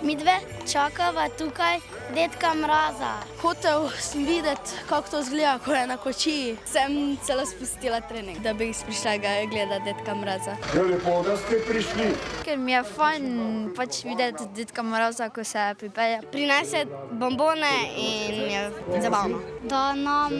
Mi dve čakava tukaj dedka Mraza. Hotel sem videti, kako to izgleda, ko je na kočiji. Sem celo spustila trening, da bi prišla gledati dedka Mraza. Lepo, da ste prišli. Ker mi je fajn pač videti dedka Mraza, ko se pripelje. Prinese bombone in je zabavno. Da nam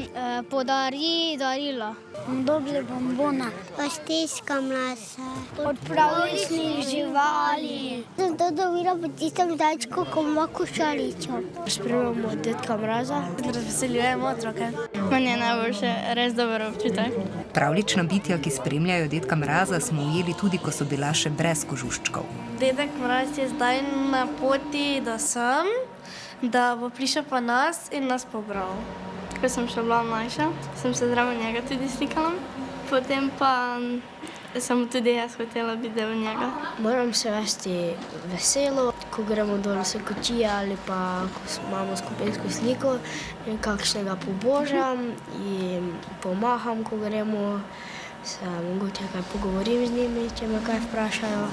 podari darila. Dobili bombona. Paštejska masa. Od pravličnih živali. Sem to dobila po tistem zajčku, ko ima košarico. Spremljamo dedka Mraza. Razveseljujemo otroke. Meni je najboljše, res dober občutek. Pravlična bitja, ki spremljajo dedka Mraza, smo ujeli tudi, ko so bila še brez kožuščkov. Dedek Mraz je zdaj na poti do sem, da bo prišel pa nas in nas pobral. Ko sem še bila mlajša, sem se zraven njega tudi slikala. Potem pa sem tudi jaz hotela biti del njega. Moram se vesti veselo, ko gremo dol s kočije ali pa ko imamo skupinsko sliko, kakšnega pobožam in pomaham, ko gremo, se mogoče kaj pogovorim z njimi, če me kaj vprašajo,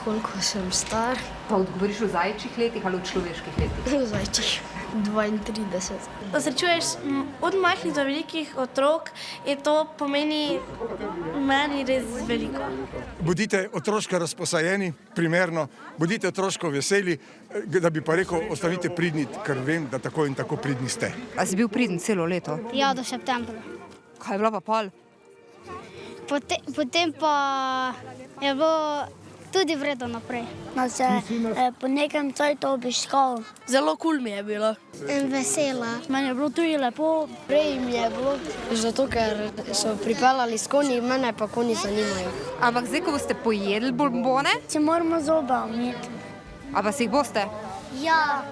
koliko sem star. Pa odgovoriš v zajčjih letih ali v človeških letih? V zajčjih. 32. Srečuješ od majhnih do velikih otrok in to pomeni meni res veliko. Bodite otroško razposajeni, primerno, bodite otroško veseli, da bi pa rekel, ostanite pridni, ker vem, da tako in tako pridni ste. A si bil pridn celo leto? Ja, do septembra. Kaj je bila pa pol? Potem pa je bilo tudi vredno naprej. Nas je po nekem cajtu obiskal. Zelo kul mi je bilo. In vesela. Meni je bilo tudi lepo. Prej mi je bilo, zato ker so pripeljali s konji, mene pa konji zanimajo. Ampak zdaj, ko boste pojedli bombone, Se moramo zobe umiti. a pa si jih boste? Ja.